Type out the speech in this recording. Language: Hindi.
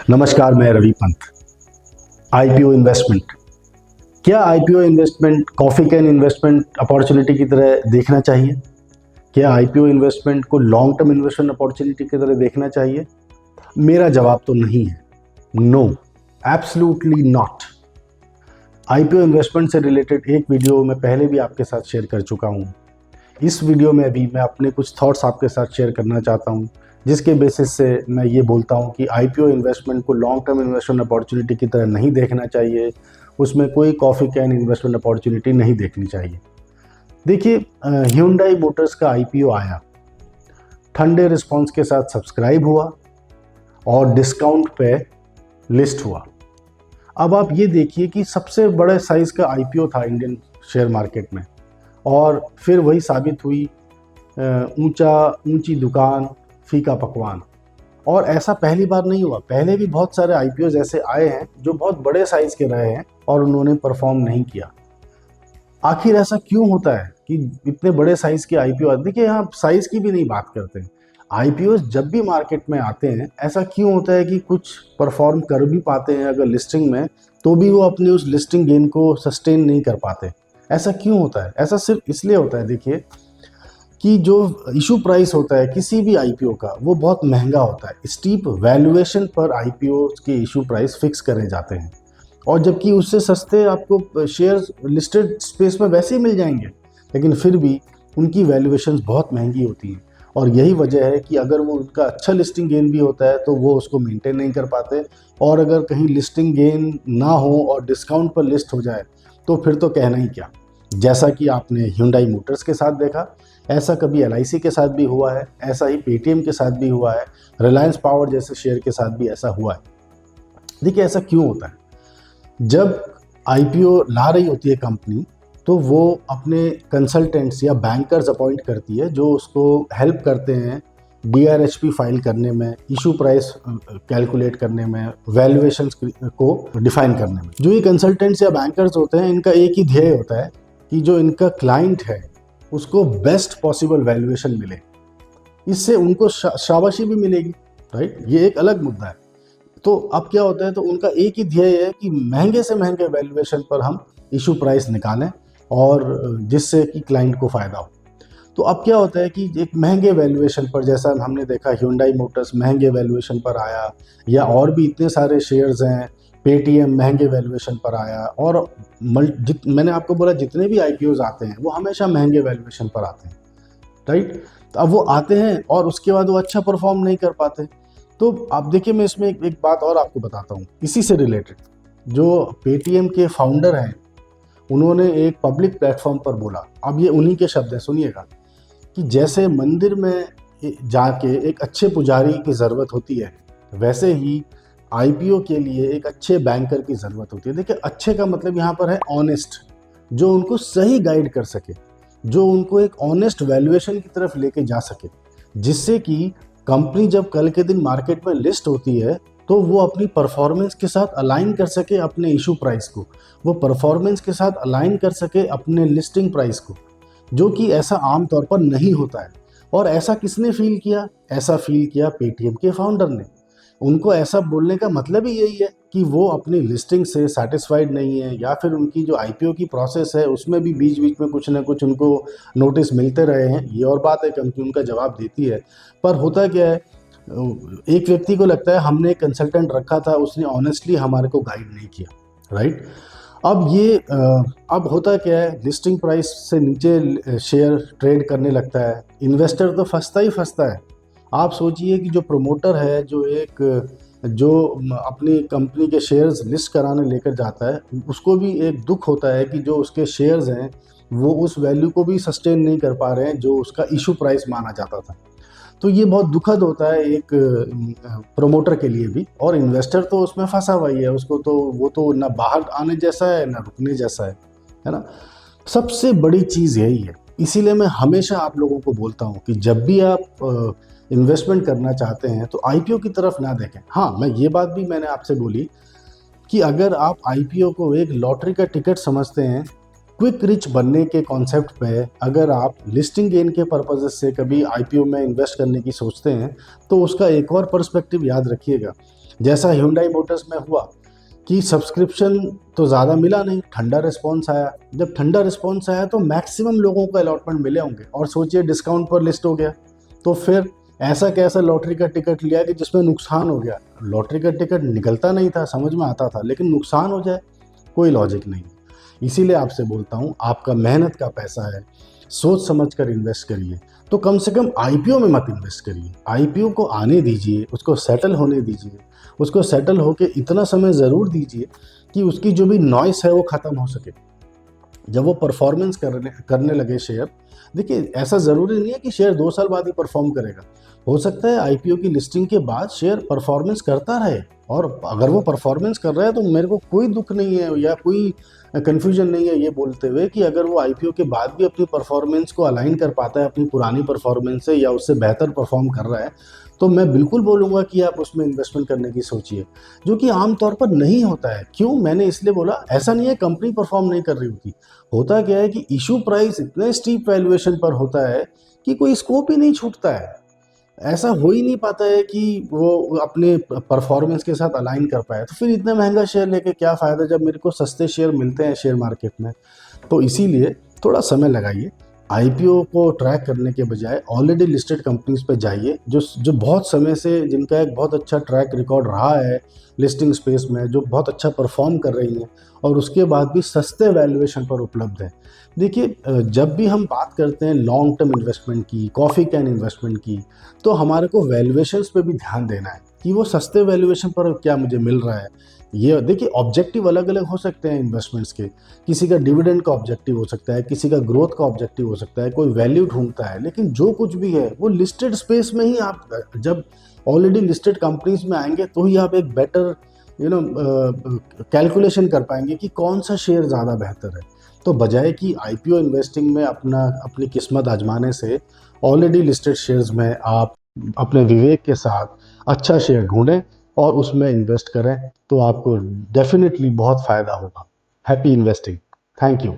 नमस्कार, मैं रवि पंत। आईपीओ इन्वेस्टमेंट, क्या IPO investment coffee can investment opportunity की तरह देखना चाहिए? क्या आईपीओ इन्वेस्टमेंट को लॉन्ग टर्म इन्वेस्टमेंट अपॉर्चुनिटी की तरह देखना चाहिए? मेरा जवाब तो नहीं है। No, absolutely not. IPO investment से रिलेटेड एक वीडियो मैं पहले भी आपके साथ शेयर कर चुका हूँ। इस वीडियो में भी मैं अपने कुछ थॉट्स आपके साथ शेयर करना चाहता हूँ, जिसके बेसिस से मैं ये बोलता हूँ कि आईपीओ इन्वेस्टमेंट को लॉन्ग टर्म इन्वेस्टमेंट अपॉर्चुनिटी की तरह नहीं देखना चाहिए। उसमें कोई कॉफ़ी कैन इन्वेस्टमेंट अपॉर्चुनिटी नहीं देखनी चाहिए। देखिए, ह्यूंडई मोटर्स का आईपीओ आया, ठंडे रिस्पॉन्स के साथ सब्सक्राइब हुआ और डिस्काउंट पे लिस्ट हुआ। अब आप ये देखिए कि सबसे बड़े साइज़ का आईपीओ था इंडियन शेयर मार्केट में, और फिर वही साबित हुई ऊंची दुकान फीका पकवान। और ऐसा पहली बार नहीं हुआ, पहले भी बहुत सारे आईपीओ ऐसे आए हैं जो बहुत बड़े साइज के रहे हैं और उन्होंने परफॉर्म नहीं किया। आखिर ऐसा क्यों होता है कि इतने बड़े साइज के आईपीओ? देखिए, यहाँ साइज की भी नहीं बात करते। आईपीओ जब भी मार्केट में आते हैं, ऐसा क्यों होता है कि कुछ परफॉर्म कर भी पाते हैं अगर लिस्टिंग में, तो भी वो अपनी उस लिस्टिंग गेन को सस्टेन नहीं कर पाते। ऐसा क्यों होता है? ऐसा सिर्फ इसलिए होता है, देखिए, कि जो इशू प्राइस होता है किसी भी आईपीओ का, वो बहुत महंगा होता है। स्टीप वैल्यूएशन पर आईपीओ के इशू प्राइस फिक्स करे जाते हैं, और जबकि उससे सस्ते आपको शेयर लिस्टेड स्पेस में वैसे ही मिल जाएंगे, लेकिन फिर भी उनकी वैल्यूएशंस बहुत महंगी होती हैं। और यही वजह है कि अगर वो उनका अच्छा लिस्टिंग गेन भी होता है तो वो उसको मेंटेन नहीं कर पाते, और अगर कहीं लिस्टिंग गेन ना हो और डिस्काउंट पर लिस्ट हो जाए तो फिर तो कहना ही क्या। जैसा कि आपने ह्यूंडई मोटर्स के साथ देखा, ऐसा कभी एलआईसी के साथ भी हुआ है, ऐसा ही पेटीएम के साथ भी हुआ है, रिलायंस पावर जैसे शेयर के साथ भी ऐसा हुआ है। देखिए, ऐसा क्यों होता है? जब आईपीओ ला रही होती है कंपनी, तो वो अपने कंसल्टेंट्स या बैंकर्स अपॉइंट करती है जो उसको हेल्प करते हैं डीआरएचपी फाइल करने में, इशू प्राइस कैलकुलेट करने में, वैल्यूएशंस को डिफाइन करने में। जो ये कंसल्टेंट्स या बैंकर्स होते हैं, इनका एक ही ध्येय होता है कि जो इनका क्लाइंट है उसको बेस्ट पॉसिबल वैल्यूएशन मिले। इससे उनको शाबाशी भी मिलेगी, राइट? ये एक अलग मुद्दा है। तो अब क्या होता है, तो उनका एक ही ध्येय है कि महंगे से महंगे वैल्यूएशन पर हम इशू प्राइस निकालें, और जिससे कि क्लाइंट को फ़ायदा हो। तो अब क्या होता है कि एक महंगे वैल्यूएशन पर, जैसा हमने देखा ह्यूंडई मोटर्स महंगे वैल्यूएशन पर आया, या और भी इतने सारे शेयर्स हैं, पेटीएम महंगे वैल्यूएशन पर आया, और मैंने आपको बोला जितने भी आईपीओज आते हैं वो हमेशा महंगे वैल्यूएशन पर आते हैं, राइट? तो अब वो आते हैं और उसके बाद वो अच्छा परफॉर्म नहीं कर पाते। तो आप देखिए, मैं इसमें एक बात और आपको बताता हूँ इसी से रिलेटेड। जो पेटीएम के फाउंडर हैं, उन्होंने एक पब्लिक प्लेटफॉर्म पर बोला, अब ये उन्हीं के शब्द हैं, सुनिएगा, कि जैसे मंदिर में जाके एक अच्छे पुजारी की ज़रूरत होती है, वैसे ही आईपीओ के लिए एक अच्छे बैंकर की ज़रूरत होती है। देखिए, अच्छे का मतलब यहाँ पर है ऑनेस्ट, जो उनको सही गाइड कर सके, जो उनको एक ऑनेस्ट वैल्यूएशन की तरफ लेके जा सके, जिससे कि कंपनी जब कल के दिन मार्केट में लिस्ट होती है तो वो अपनी परफॉर्मेंस के साथ अलाइन कर सके अपने इशू प्राइस को, वो परफॉर्मेंस के साथ अलाइन कर सके अपने लिस्टिंग प्राइस को, जो कि ऐसा आम तौर पर नहीं होता है। और ऐसा किसने फील किया? ऐसा फील किया पेटीएम के फाउंडर ने। उनको ऐसा बोलने का मतलब ही यही है कि वो अपनी लिस्टिंग से सेटिस्फाइड नहीं है, या फिर उनकी जो आईपीओ की प्रोसेस है उसमें भी बीच बीच में कुछ ना कुछ उनको नोटिस मिलते रहे हैं। ये और बात है, कंपनी उनका जवाब देती है, पर होता क्या है, एक व्यक्ति को लगता है हमने एक कंसल्टेंट रखा था, उसने ऑनेस्टली हमारे को गाइड नहीं किया, राइट? अब होता क्या है, लिस्टिंग प्राइस से नीचे शेयर ट्रेड करने लगता है, इन्वेस्टर तो फंसता ही फंसता है। आप सोचिए कि जो प्रमोटर है, जो अपनी कंपनी के शेयर्स लिस्ट कराने लेकर जाता है, उसको भी एक दुख होता है कि जो उसके शेयर्स हैं वो उस वैल्यू को भी सस्टेन नहीं कर पा रहे हैं जो उसका इशू प्राइस माना जाता था। तो ये बहुत दुखद होता है एक प्रमोटर के लिए भी, और इन्वेस्टर तो उसमें फंसा हुआ ही है, उसको तो वो तो ना बाहर आने जैसा है ना रुकने जैसा है ना? सबसे बड़ी चीज़ यही है। इसीलिए मैं हमेशा आप लोगों को बोलता हूँ कि जब भी आप इन्वेस्टमेंट करना चाहते हैं तो आईपीओ की तरफ ना देखें। हाँ, मैं ये बात भी मैंने आपसे बोली कि अगर आप आईपीओ को एक लॉटरी का टिकट समझते हैं, क्विक रिच बनने के कॉन्सेप्ट पे अगर आप लिस्टिंग गेन के पर्पज से कभी आईपीओ में इन्वेस्ट करने की सोचते हैं, तो उसका एक और पर्सपेक्टिव याद रखिएगा जैसा Hyundai मोटर्स में हुआ कि सब्सक्रिप्शन तो ज़्यादा मिला नहीं, ठंडा रिस्पॉन्स आया। जब ठंडा रिस्पॉन्स आया तो मैक्सिमम लोगों को अलॉटमेंट मिले होंगे, और सोचिए डिस्काउंट पर लिस्ट हो गया, तो फिर ऐसा कैसा लॉटरी का टिकट लिया कि जिसमें नुकसान हो गया। लॉटरी का टिकट निकलता नहीं था, समझ में आता था, लेकिन नुकसान हो जाए, कोई लॉजिक नहीं। इसीलिए आपसे बोलता हूँ, आपका मेहनत का पैसा है, सोच समझ कर इन्वेस्ट करिए। तो कम से कम आईपीओ में मत इन्वेस्ट करिए, आईपीओ को आने दीजिए, उसको सेटल होने दीजिए। उसको सेटल होके इतना समय ज़रूर दीजिए कि उसकी जो भी नॉइस है वो ख़त्म हो सके। जब वो परफॉर्मेंस करने लगे शेयर, देखिए ऐसा ज़रूरी नहीं है कि शेयर 2 साल बाद ही परफॉर्म करेगा। हो सकता है आईपीओ की लिस्टिंग के बाद शेयर परफॉर्मेंस करता रहे, और अगर वो परफॉर्मेंस कर रहा है तो मेरे को कोई दुख नहीं है या कोई कन्फ्यूजन नहीं है ये बोलते हुए कि अगर वो आईपीओ के बाद भी अपनी परफॉर्मेंस को अलाइन कर पाता है अपनी पुरानी परफॉर्मेंस से, या उससे बेहतर परफॉर्म कर रहा है, तो मैं बिल्कुल बोलूँगा कि आप उसमें इन्वेस्टमेंट करने की सोचिए, जो कि आम तौर पर नहीं होता है। क्यों? मैंने इसलिए बोला, ऐसा नहीं है कंपनी परफॉर्म नहीं कर रही होती। होता क्या है कि इशू प्राइस इतने स्टीप वैल्यूएशन पर होता है कि कोई स्कोप ही नहीं छूटता है। ऐसा हो ही नहीं पाता है कि वो अपने परफॉर्मेंस के साथ अलाइन कर पाए, तो फिर इतना महंगा शेयर लेके क्या फ़ायदा जब मेरे को सस्ते शेयर मिलते हैं शेयर मार्केट में। तो इसीलिए थोड़ा समय लगाइए, आईपीओ को ट्रैक करने के बजाय ऑलरेडी लिस्टेड कंपनीज पे जाइए, जो जो बहुत समय से, जिनका एक बहुत अच्छा ट्रैक रिकॉर्ड रहा है लिस्टिंग स्पेस में, जो बहुत अच्छा परफॉर्म कर रही हैं और उसके बाद भी सस्ते वैल्यूएशन पर उपलब्ध है। देखिए जब भी हम बात करते हैं लॉन्ग टर्म इन्वेस्टमेंट की, कॉफ़ी कैन इन्वेस्टमेंट की, तो हमारे को वैल्यूएशंस पे भी ध्यान देना है कि वो सस्ते वैल्यूएशन पर क्या मुझे मिल रहा है। ये देखिए ऑब्जेक्टिव अलग अलग हो सकते हैं इन्वेस्टमेंट्स के। किसी का डिविडेंड का ऑब्जेक्टिव हो सकता है, किसी का ग्रोथ का ऑब्जेक्टिव हो सकता है, कोई वैल्यू ढूंढता है, लेकिन जो कुछ भी है वो लिस्टेड स्पेस में ही आप जब ऑलरेडी लिस्टेड कंपनीज में आएंगे तो ही आप एक बेटर कैलकुलेशन कर पाएंगे कि कौन सा शेयर ज़्यादा बेहतर है। तो बजाय कि आईपीओ इन्वेस्टिंग में अपनी किस्मत आजमाने से, ऑलरेडी लिस्टेड शेयर्स में आप अपने विवेक के साथ अच्छा शेयर ढूंढें और उसमें इन्वेस्ट करें, तो आपको डेफिनेटली बहुत फ़ायदा होगा। Happy investing. Thank you.